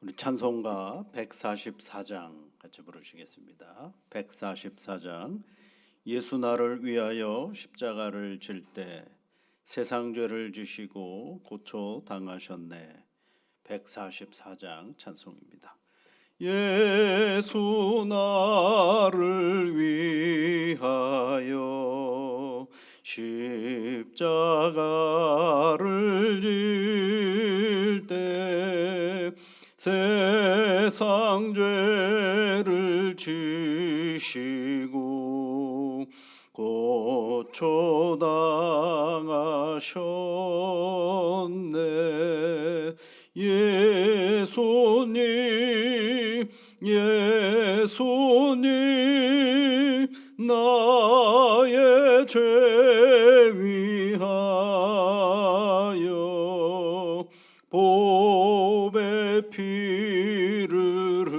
우리 찬송가 144장 같이 부르시겠습니다. 144장. 예수 나를 위하여 십자가를 질 때 세상 죄를 지시고 고쳐 당하셨네. 144장 찬송입니다. 예수 나를 위하여 십자가를 질 때 세상 죄를 지시고 고쳐 당하셨네. 예수님 나의 죄 위하여 보배 피를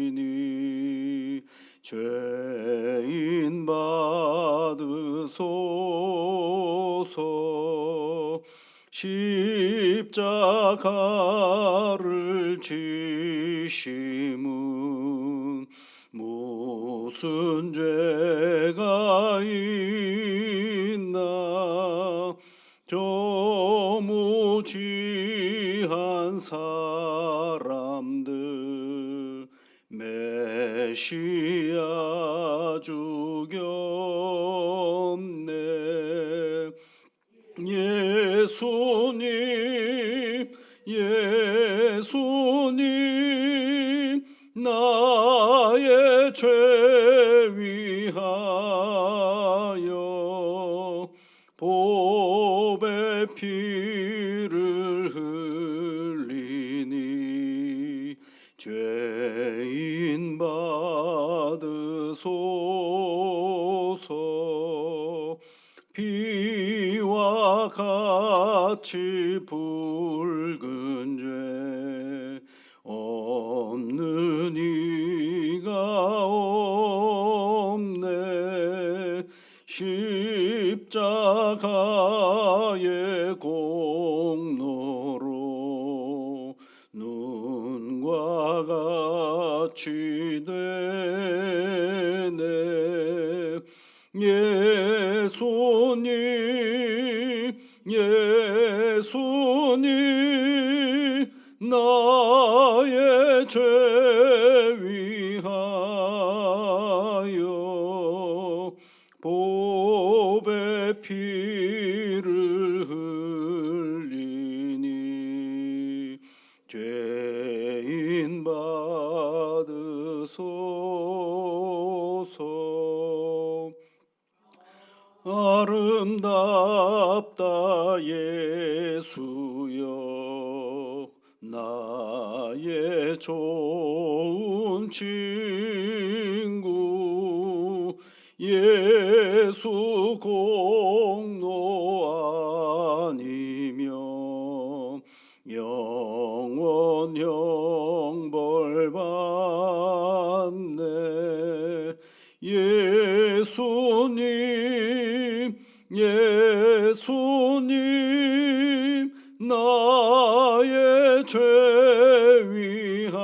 흘리니 죄인 받으소서. 십자가를 지심은 무슨 죄가 있나. 저 무지한 사람들 메시아 죽였네. 예수님 나의 죄 위하여 보배 피를 흘리니 죄인 받으소서. 피와 같이 붉은 죄 없는 이가 없네. 십자가의 공로로 눈과 같이 되네. 예수님 나의 죄 위하여 보배 피를 흘리니 죄인 받으소서. 아름답다 예수여 나의 좋은 친구. 예수 공로 아니면 영원 형벌 받네. 예수님 나의 죄 위하여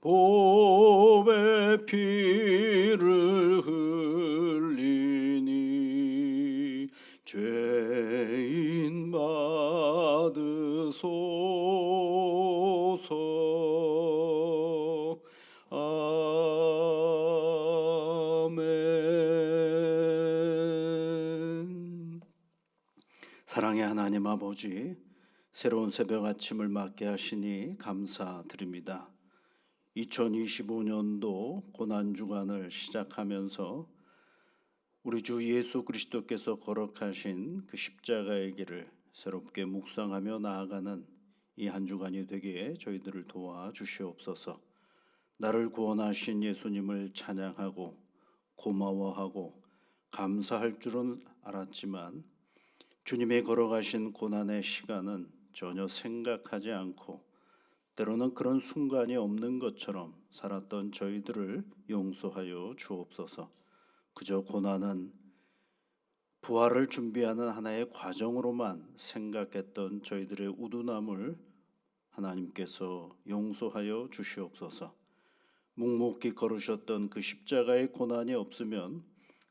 보배 피를 흘리니 죄인 받으소서. 아멘. 사랑의 하나님 아버지, 새로운 새벽 아침을 맞게 하시니 감사드립니다. 2025년도 고난주간을 시작하면서 우리 주 예수 그리스도께서 거룩하신 그 십자가의 길을 새롭게 묵상하며 나아가는 이 한 주간이 되기에 저희들을 도와주시옵소서. 나를 구원하신 예수님을 찬양하고 고마워하고 감사할 줄은 알았지만 주님의 걸어가신 고난의 시간은 전혀 생각하지 않고 때로는 그런 순간이 없는 것처럼 살았던 저희들을 용서하여 주옵소서. 그저 고난은 부활을 준비하는 하나의 과정으로만 생각했던 저희들의 우둔함을 하나님께서 용서하여 주시옵소서. 묵묵히 걸으셨던 그 십자가의 고난이 없으면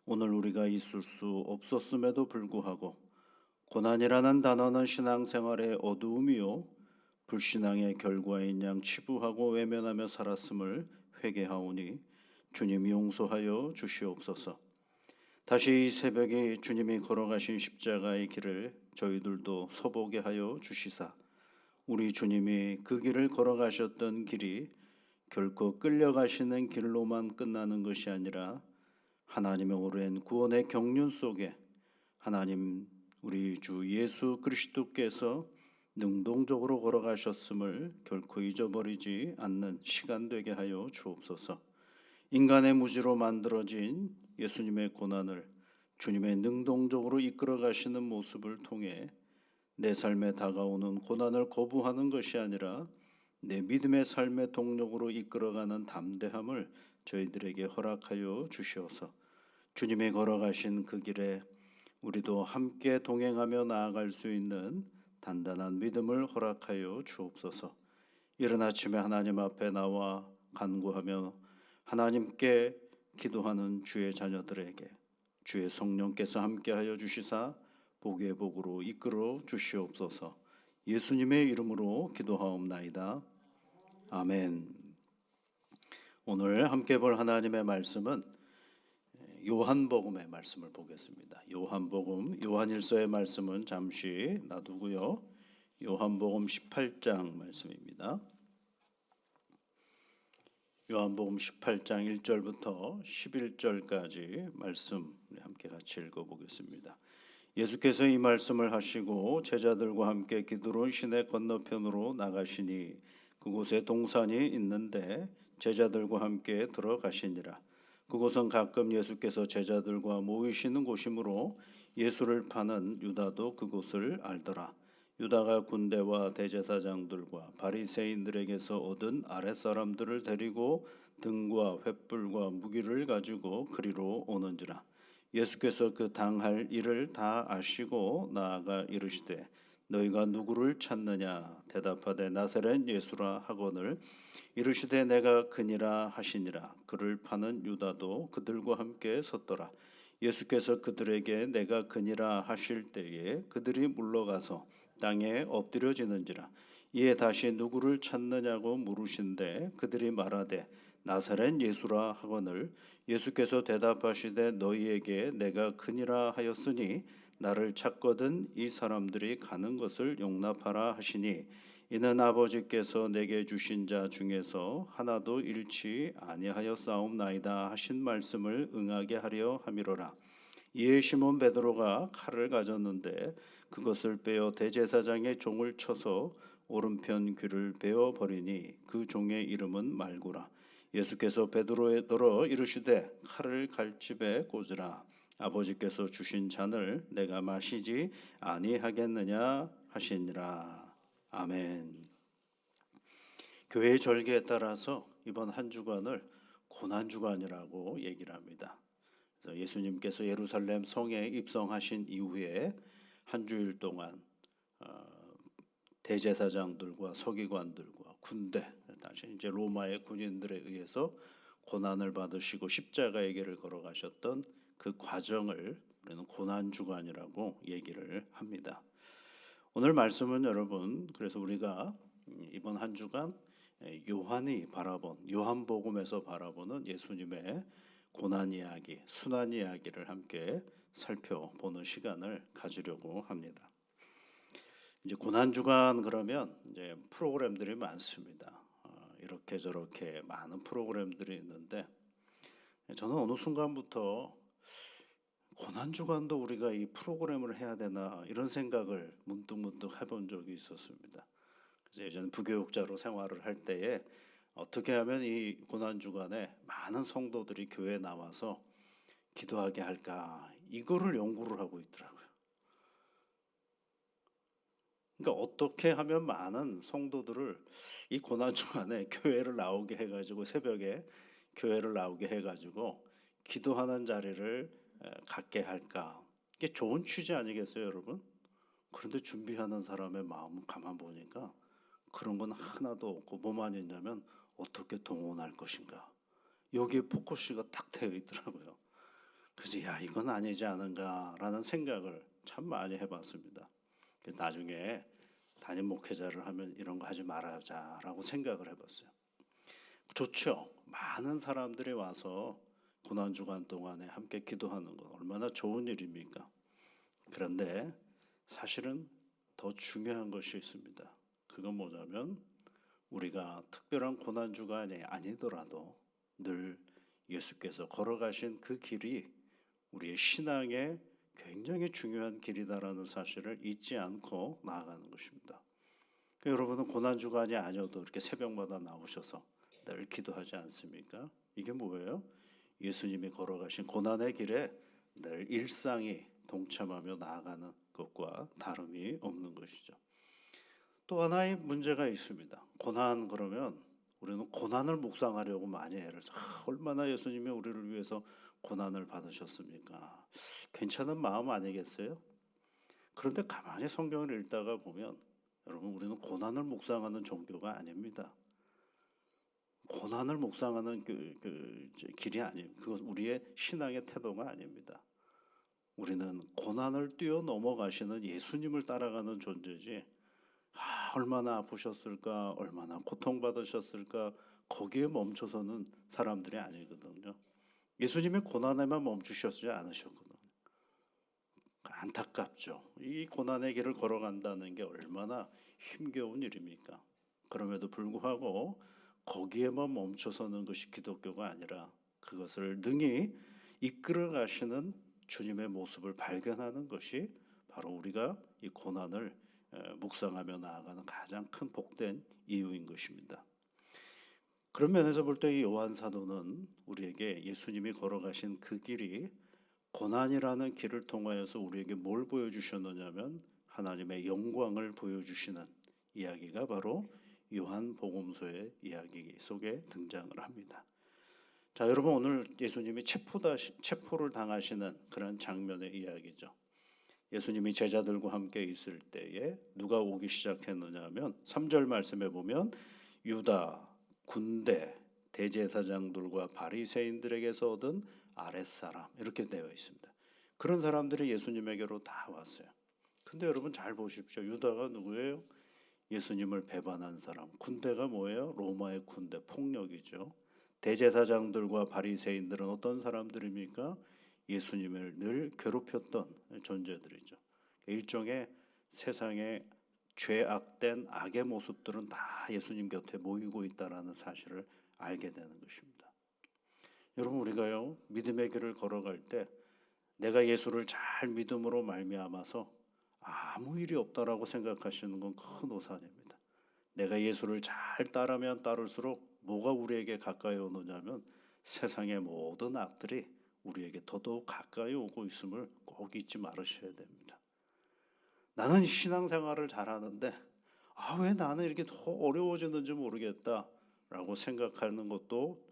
오늘 우리가 있을 수 없었음에도 불구하고 고난이라는 단어는 신앙생활의 어두움이요 불신앙의 결과인 양 치부하고 외면하며 살았음을 회개하오니 주님 용서하여 주시옵소서. 다시 이 새벽에 주님이 걸어가신 십자가의 길을 저희들도 서보게 하여 주시사 우리 주님이 그 길을 걸어가셨던 길이 결코 끌려가시는 길로만 끝나는 것이 아니라 하나님의 오랜 구원의 경륜 속에 하나님 우리 주 예수 그리스도께서 능동적으로 걸어가셨음을 결코 잊어버리지 않는 시간 되게 하여 주옵소서. 인간의 무지로 만들어진 예수님의 고난을 주님의 능동적으로 이끌어 가시는 모습을 통해 내 삶에 다가오는 고난을 거부하는 것이 아니라 내 믿음의 삶의 동력으로 이끌어가는 담대함을 저희들에게 허락하여 주시옵소서. 주님이 걸어가신 그 길에 우리도 함께 동행하며 나아갈 수 있는 단단한 믿음을 허락하여 주옵소서. 이른 아침에 하나님 앞에 나와 간구하며 하나님께 기도하는 주의 자녀들에게 주의 성령께서 함께하여 주시사 복의 복으로 이끌어 주시옵소서. 예수님의 이름으로 기도하옵나이다. 아멘. 오늘 함께 볼 하나님의 말씀은 요한복음의 말씀을 보겠습니다. 요한복음, 요한일서의 말씀은 잠시 놔두고요. 요한복음 18장 말씀입니다. 요한복음 18장 1절부터 11절까지 말씀 함께 같이 읽어보겠습니다. 예수께서 이 말씀을 하시고 제자들과 함께 기드론 시내 건너편으로 나가시니 그곳에 동산이 있는데 제자들과 함께 들어가시니라. 그곳은 가끔 예수께서 제자들과 모이시는 곳이므로 예수를 파는 유다도 그곳을 알더라. 유다가 군대와 대제사장들과 바리새인들에게서 얻은 아랫사람들을 데리고 등과 횃불과 무기를 가지고 그리로 오는지라. 예수께서 그 당할 일을 다 아시고 나아가 이르시되 너희가 누구를 찾느냐 대답하되 나사렛 예수라 하거늘 이르시되 내가 그니라 하시니라. 그를 파는 유다도 그들과 함께 섰더라. 예수께서 그들에게 내가 그니라 하실 때에 그들이 물러가서 땅에 엎드려지는지라. 이에 다시 누구를 찾느냐고 물으신데 그들이 말하되 나사렛 예수라 하거늘 예수께서 대답하시되 너희에게 내가 그니라 하였으니 나를 찾거든 이 사람들이 가는 것을 용납하라 하시니 이는 아버지께서 내게 주신 자 중에서 하나도 잃지 아니하였사옵나이다 하신 말씀을 응하게 하려 함이로라. 이에 시몬 베드로가 칼을 가졌는데 그것을 빼어 대제사장의 종을 쳐서 오른편 귀를 베어 버리니 그 종의 이름은 말구라. 예수께서 베드로에 들어 이르시되 칼을 갈집에 꽂으라. 아버지께서 주신 잔을 내가 마시지 아니하겠느냐 하시니라. 아멘. 교회의 절기에 따라서 이번 한 주간을 고난 주간이라고 얘기를 합니다. 그래서 예수님께서 예루살렘 성에 입성하신 이후에 한 주일 동안 대제사장들과 서기관들과 군대, 당시 이제 로마의 군인들에 의해서 고난을 받으시고 십자가의 길을 걸어가셨던 그 과정을 우리는 고난 주간이라고 얘기를 합니다. 오늘 말씀은 여러분 그래서 우리가 이번 한 주간 요한이 바라본 요한복음에서 바라보는 예수님의 고난 이야기, 순환 이야기를 함께 살펴보는 시간을 가지려고 합니다. 이제 고난 주간 그러면 이제 프로그램들이 많습니다. 이렇게 저렇게 많은 프로그램들이 있는데 저는 어느 순간부터 고난 주간도 우리가 이 프로그램을 해야 되나 이런 생각을 문득 해본 적이 있었습니다. 그래서 예전 부교육자로 생활을 할 때에 어떻게 하면 이 고난 주간에 많은 성도들이 교회에 나와서 기도하게 할까 이거를 연구를 하고 있더라고요. 그러니까 어떻게 하면 많은 성도들을 이 고난 주간에 교회를 나오게 해가지고 새벽에 교회를 나오게 해가지고 기도하는 자리를 갖게 할까 이게 좋은 취지 아니겠어요, 여러분? 그런데 준비하는 사람의 마음을 가만 보니까 그런 건 하나도 없고 뭐만 있냐면 어떻게 동원할 것인가. 여기에 포커스가 딱 되어 있더라고요. 그래서 야, 이건 아니지 않은가라는 생각을 참 많이 해봤습니다. 그래서 나중에 담임 목회자를 하면 이런 거 하지 말아자라고 생각을 해봤어요. 좋죠. 많은 사람들이 와서 고난주간 동안에 함께 기도하는 건 얼마나 좋은 일입니까? 그런데 사실은 더 중요한 것이 있습니다. 그건 뭐냐면 우리가 특별한 고난주간이 아니더라도 늘 예수께서 걸어가신 그 길이 우리의 신앙에 굉장히 중요한 길이다라는 사실을 잊지 않고 나아가는 것입니다. 여러분은 고난주간이 아니어도 이렇게 새벽마다 나오셔서 늘 기도하지 않습니까? 이게 뭐예요? 예수님이 걸어가신 고난의 길에 늘 일상이 동참하며 나아가는 것과 다름이 없는 것이죠. 또 하나의 문제가 있습니다. 고난 그러면 우리는 고난을 묵상하려고 많이 애를 써. 얼마나 예수님이 우리를 위해서 고난을 받으셨습니까? 괜찮은 마음 아니겠어요? 그런데 가만히 성경을 읽다가 보면 여러분 우리는 고난을 묵상하는 종교가 아닙니다. 고난을 묵상하는 길이 아니에요. 그건 우리의 신앙의 태도가 아닙니다. 우리는 고난을 뛰어넘어가시는 예수님을 따라가는 존재지 얼마나 아프셨을까, 얼마나 고통받으셨을까 거기에 멈춰서는 사람들이 아니거든요. 예수님이 고난에만 멈추셨지 않으셨거든요. 안타깝죠. 이 고난의 길을 걸어간다는 게 얼마나 힘겨운 일입니까? 그럼에도 불구하고 거기에만 멈춰서는 것이 기독교가 아니라 그것을 능히 이끌어 가시는 주님의 모습을 발견하는 것이 바로 우리가 이 고난을 묵상하며 나아가는 가장 큰 복된 이유인 것입니다. 그런 면에서 볼 때 이 요한 사도는 우리에게 예수님이 걸어가신 그 길이 고난이라는 길을 통하여서 우리에게 뭘 보여주셨느냐면 하나님의 영광을 보여주시는 이야기가 바로 요한복음서의 이야기 속에 등장을 합니다. 자, 여러분 오늘 예수님이 체포를 당하시는 그런 장면의 이야기죠. 예수님이 제자들과 함께 있을 때에 누가 오기 시작했느냐 하면 3절 말씀에 보면 유다, 군대, 대제사장들과 바리새인들에게서 얻은 아랫사람 이렇게 되어 있습니다. 그런 사람들이 예수님에게로 다 왔어요. 근데 여러분 잘 보십시오. 유다가 누구예요? 예수님을 배반한 사람. 군대가 뭐예요? 로마의 군대, 폭력이죠. 대제사장들과 바리새인들은 어떤 사람들입니까? 예수님을 늘 괴롭혔던 존재들이죠. 일종의 세상의 죄악된 악의 모습들은 다 예수님 곁에 모이고 있다라는 사실을 알게 되는 것입니다. 여러분 우리가요 믿음의 길을 걸어갈 때 내가 예수를 잘 믿음으로 말미암아서 아무 일이 없다라고 생각하시는 건 큰 오산입니다. 내가 예수를 잘 따르면 따를수록 뭐가 우리에게 가까이 오느냐면 세상의 모든 악들이 우리에게 더더욱 가까이 오고 있음을 꼭 잊지 말으셔야 됩니다. 나는 신앙생활을 잘하는데 왜 나는 이렇게 더 어려워지는지 모르겠다라고 생각하는 것도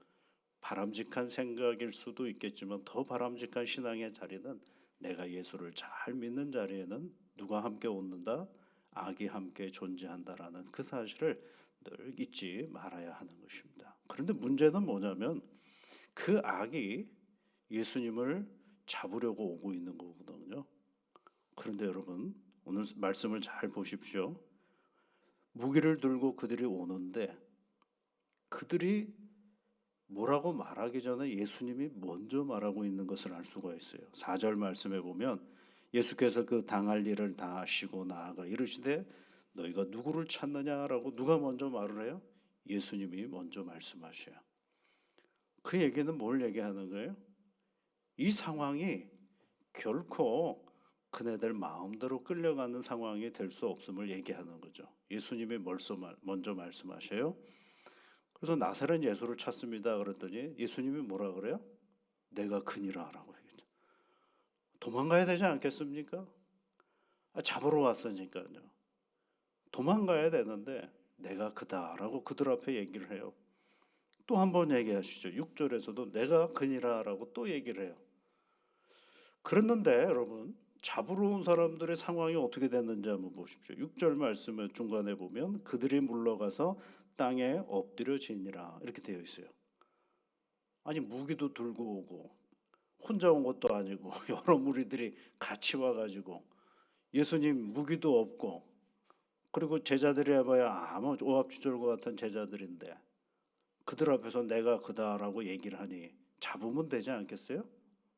바람직한 생각일 수도 있겠지만 더 바람직한 신앙의 자리는 내가 예수를 잘 믿는 자리에는 누가 함께 오는다? 악이 함께 존재한다라는 그 사실을 늘 잊지 말아야 하는 것입니다. 그런데 문제는 뭐냐면 그 악이 예수님을 잡으려고 오고 있는 거거든요. 그런데 여러분 오늘 말씀을 잘 보십시오. 무기를 들고 그들이 오는데 그들이 뭐라고 말하기 전에 예수님이 먼저 말하고 있는 것을 알 수가 있어요. 4절 말씀에 보면 예수께서 그 당할 일을 다 아시고 나아가 이르시되 너희가 누구를 찾느냐라고 누가 먼저 말을 해요? 예수님이 먼저 말씀하셔요. 그 얘기는 뭘 얘기하는 거예요? 이 상황이 결코 그네들 마음대로 끌려가는 상황이 될 수 없음을 얘기하는 거죠. 예수님이 먼저 말씀하셔요. 그래서 나사렛 예수를 찾습니다. 그랬더니 예수님이 뭐라 그래요? 내가 그니라라고 얘기했죠. 도망가야 되지 않겠습니까? 잡으러 왔으니까요. 도망가야 되는데 내가 그다라고 그들 앞에 얘기를 해요. 또 한 번 얘기하시죠. 6절에서도 내가 그니라라고 또 얘기를 해요. 그랬는데 여러분 잡으러 온 사람들의 상황이 어떻게 됐는지 한번 보십시오. 6절 말씀을 중간에 보면 그들이 물러가서 땅에 엎드려지니라 이렇게 되어 있어요. 아니 무기도 들고 오고 혼자 온 것도 아니고 여러 무리들이 같이 와가지고 예수님 무기도 없고 그리고 제자들이 해봐야 아무 오합지졸과 같은 제자들인데 그들 앞에서 내가 그다라고 얘기를 하니 잡으면 되지 않겠어요?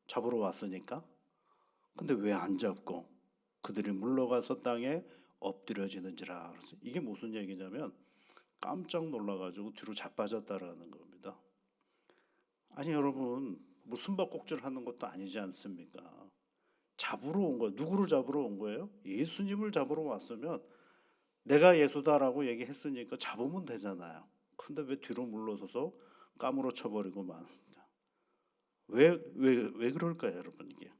잡으러 왔으니까. 근데 왜 안 잡고 그들이 물러가서 땅에 엎드려지는지라. 그래서 이게 무슨 얘기냐면 깜짝 놀라가지고 뒤로 자빠졌다라는 겁니다. 아니 여러분 뭐 숨바꼭질 하는 것도 아니지 않습니까? 잡으러 온 거예요. 누구를 잡으러 온 거예요? 예수님을 잡으러 왔으면 내가 예수다라고 얘기했으니까 잡으면 되잖아요. 근데 왜 뒤로 물러서서 까무러 쳐버리고 맙니까? 왜 그럴까요, 여러분 이게?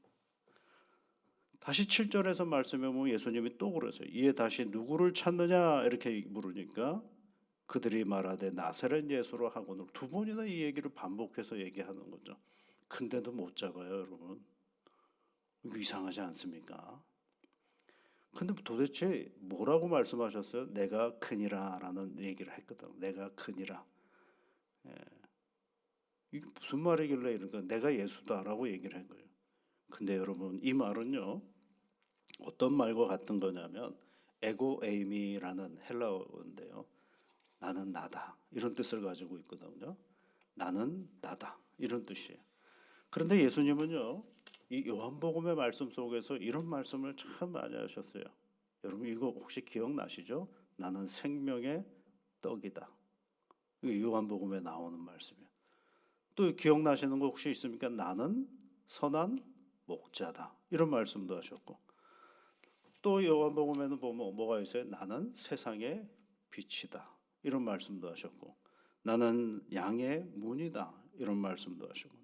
다시 7절에서 말씀해 보면 예수님이 또 그러세요. 이에 다시 누구를 찾느냐 이렇게 물으니까 그들이 말하되 나사렛 예수로 하고는 두 번이나 이 얘기를 반복해서 얘기하는 거죠. 근데도 못 잡아요, 여러분. 이거 이상하지 않습니까? 근데 도대체 뭐라고 말씀하셨어요? 내가 크니라라는 얘기를 했거든. 내가 크니라. 예. 이게 무슨 말이길래 이러니까 내가 예수다라고 얘기를 한 거예요. 근데 여러분 이 말은요 어떤 말과 같은 거냐면 에고 에이미라는 헬라어인데요. 나는 나다 이런 뜻을 가지고 있거든요. 나는 나다 이런 뜻이에요. 그런데 예수님은요 이 요한복음의 말씀 속에서 이런 말씀을 참 많이 하셨어요. 여러분 이거 혹시 기억나시죠? 나는 생명의 떡이다. 이거 요한복음에 나오는 말씀이에요. 또 기억나시는 거 혹시 있습니까? 나는 선한 목자다. 이런 말씀도 하셨고 또 요한복음에는 보면 뭐가 있어요? 나는 세상의 빛이다. 이런 말씀도 하셨고 나는 양의 문이다. 이런 말씀도 하시고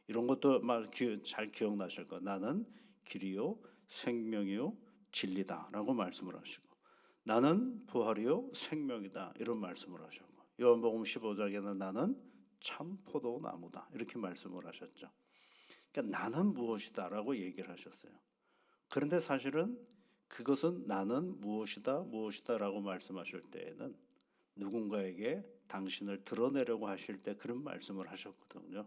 이런 것도 잘 기억나실 거예요. 나는 길이요 생명이요 진리다라고 말씀을 하시고 나는 부활이요 생명이다. 이런 말씀을 하셨고 요한복음 15장에는 나는 참 포도나무다. 이렇게 말씀을 하셨죠. 그러니까 나는 무엇이다라고 얘기를 하셨어요. 그런데 사실은 그것은 나는 무엇이다라고 말씀하실 때에는 누군가에게 당신을 드러내려고 하실 때 그런 말씀을 하셨거든요.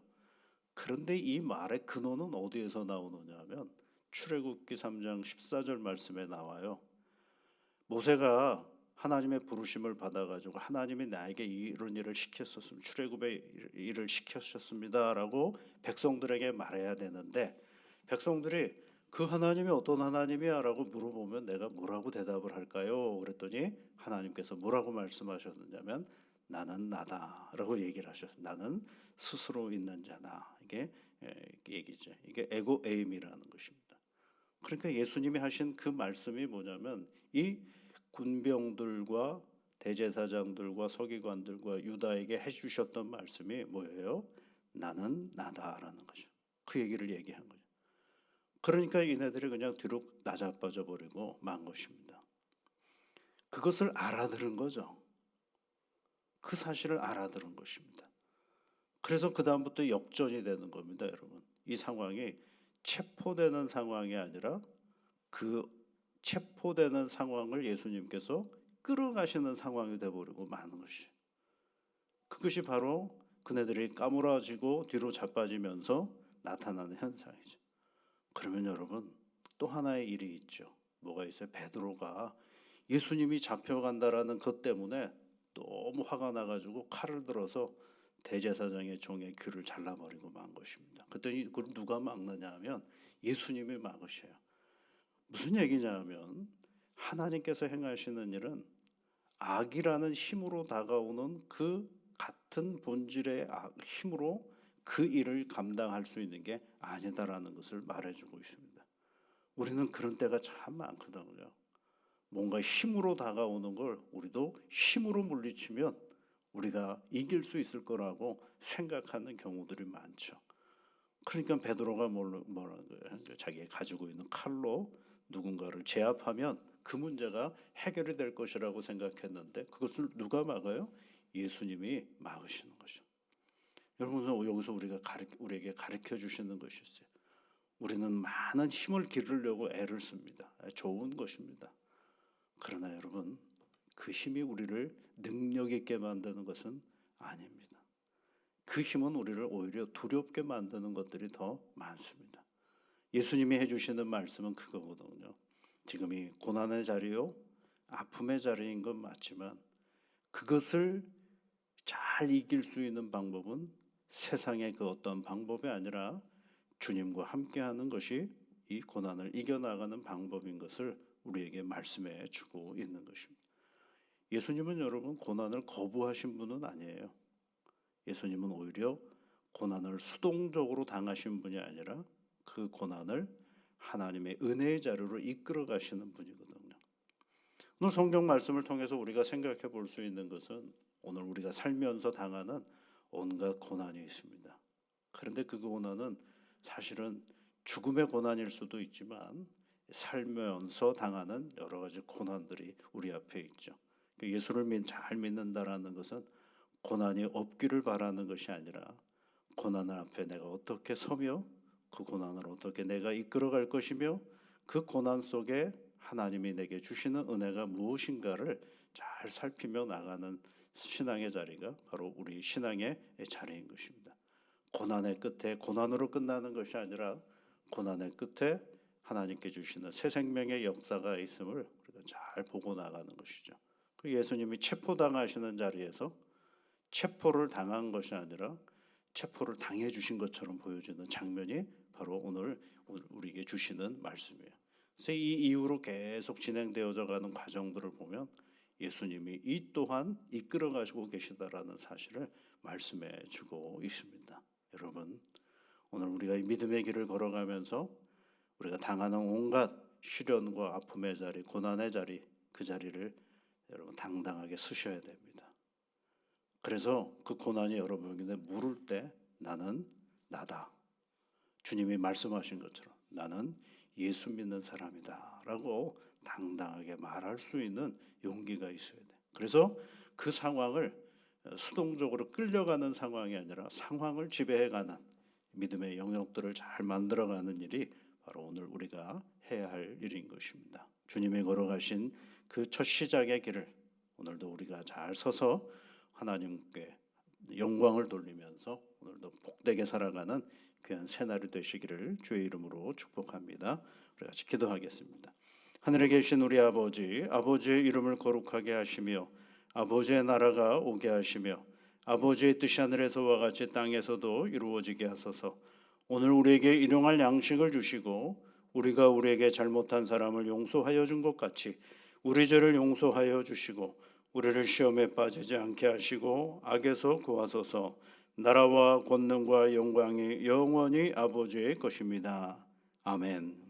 그런데 이 말의 근원은 어디에서 나오느냐 하면 출애굽기 3장 14절 말씀에 나와요. 모세가 하나님의 부르심을 받아가지고 하나님이 나에게 이런 일을 시켰었습니다. 출애굽의 일을 시켰었습니다라고 백성들에게 말해야 되는데 백성들이 그 하나님이 어떤 하나님이야라고 물어보면 내가 뭐라고 대답을 할까요? 그랬더니 하나님께서 뭐라고 말씀하셨느냐면 나는 나다라고 얘기를 하셨어요. 나는 스스로 있는 자다. 이게 얘기죠. 이게 에고 에임이라는 것입니다. 그러니까 예수님이 하신 그 말씀이 뭐냐면 이 군병들과 대제사장들과 서기관들과 유다에게 해주셨던 말씀이 뭐예요? 나는 나다라는 거죠. 그 얘기를 얘기한 거죠. 그러니까 얘네들이 그냥 뒤로 나자빠져 버리고 만 것입니다. 그것을 알아들은 거죠. 그 사실을 알아들은 것입니다. 그래서 그 다음부터 역전이 되는 겁니다, 여러분. 이 상황이 체포되는 상황이 아니라 그 체포되는 상황을 예수님께서 끌어가시는 상황이 되어버리고 마는 것이. 그것이 바로 그네들이 까무라지고 뒤로 자빠지면서 나타나는 현상이죠. 그러면 여러분 또 하나의 일이 있죠. 뭐가 있어요? 베드로가 예수님이 잡혀간다라는 것 때문에 너무 화가 나가지고 칼을 들어서 대제사장의 종의 귀를 잘라버리고 만 것입니다. 그랬더니 그걸 누가 막느냐 하면 예수님이 막으셔요. 무슨 얘기냐면 하나님께서 행하시는 일은 악이라는 힘으로 다가오는 그 같은 본질의 힘으로 그 일을 감당할 수 있는 게 아니다라는 것을 말해주고 있습니다. 우리는 그런 때가 참 많거든요. 뭔가 힘으로 다가오는 걸 우리도 힘으로 물리치면 우리가 이길 수 있을 거라고 생각하는 경우들이 많죠. 그러니까 베드로가 뭐라는 거예요? 자기가 가지고 있는 칼로 누군가를 제압하면 그 문제가 해결이 될 것이라고 생각했는데 그것을 누가 막아요? 예수님이 막으시는 거죠. 여러분 여기서 우리에게 가르쳐 주시는 것이 있어요. 우리는 많은 힘을 기르려고 애를 씁니다. 좋은 것입니다. 그러나 여러분, 그 힘이 우리를 능력 있게 만드는 것은 아닙니다. 그 힘은 우리를 오히려 두렵게 만드는 것들이 더 많습니다. 예수님이 해주시는 말씀은 그거거든요. 지금 이 고난의 자리요, 아픔의 자리인 건 맞지만 그것을 잘 이길 수 있는 방법은 세상의 그 어떤 방법이 아니라 주님과 함께하는 것이 이 고난을 이겨나가는 방법인 것을 우리에게 말씀해 주고 있는 것입니다. 예수님은 여러분 고난을 거부하신 분은 아니에요. 예수님은 오히려 고난을 수동적으로 당하신 분이 아니라 그 고난을 하나님의 은혜의 자료로 이끌어 가시는 분이거든요. 오늘 성경 말씀을 통해서 우리가 생각해 볼 수 있는 것은 오늘 우리가 살면서 당하는 온갖 고난이 있습니다. 그런데 그 고난은 사실은 죽음의 고난일 수도 있지만 살면서 당하는 여러 가지 고난들이 우리 앞에 있죠. 예수를 잘 믿는다라는 것은 고난이 없기를 바라는 것이 아니라 고난을 앞에 내가 어떻게 서며 그 고난을 어떻게 내가 이끌어갈 것이며 그 고난 속에 하나님이 내게 주시는 은혜가 무엇인가를 잘 살피며 나가는 신앙의 자리가 바로 우리 신앙의 자리인 것입니다. 고난의 끝에 고난으로 끝나는 것이 아니라 고난의 끝에 하나님께 주시는 새 생명의 역사가 있음을 우리가 잘 보고 나가는 것이죠. 예수님이 체포당하시는 자리에서 체포를 당한 것이 아니라 체포를 당해 주신 것처럼 보여지는 장면이 바로 오늘 우리에게 주시는 말씀이에요. 그래서 이 이후로 계속 진행되어져 가는 과정들을 보면 예수님이 이 또한 이끌어 가시고 계시다라는 사실을 말씀해 주고 있습니다. 여러분, 오늘 우리가 이 믿음의 길을 걸어가면서 우리가 당하는 온갖 시련과 아픔의 자리, 고난의 자리, 그 자리를 여러분 당당하게 서셔야 됩니다. 그래서 그 고난이 여러분에게 물을 때 나는 나다. 주님이 말씀하신 것처럼 나는 예수 믿는 사람이다 라고 당당하게 말할 수 있는 용기가 있어야 돼. 그래서 그 상황을 수동적으로 끌려가는 상황이 아니라 상황을 지배해가는 믿음의 영역들을 잘 만들어가는 일이 바로 오늘 우리가 해야 할 일인 것입니다. 주님이 걸어가신 그 첫 시작의 길을 오늘도 우리가 잘 서서 하나님께 영광을 돌리면서 오늘도 복되게 살아가는 귀한 새날이 되시기를 주의 이름으로 축복합니다. 우리 같이 기도하겠습니다. 하늘에 계신 우리 아버지, 아버지의 이름을 거룩하게 하시며 아버지의 나라가 오게 하시며 아버지의 뜻이 하늘에서와 같이 땅에서도 이루어지게 하소서. 오늘 우리에게 일용할 양식을 주시고 우리가 우리에게 잘못한 사람을 용서하여 준 것 같이 우리 죄를 용서하여 주시고 우리를 시험에 빠지지 않게 하시고 악에서 구하소서. 나라와 권능과 영광이 영원히 아버지의 것입니다. 아멘.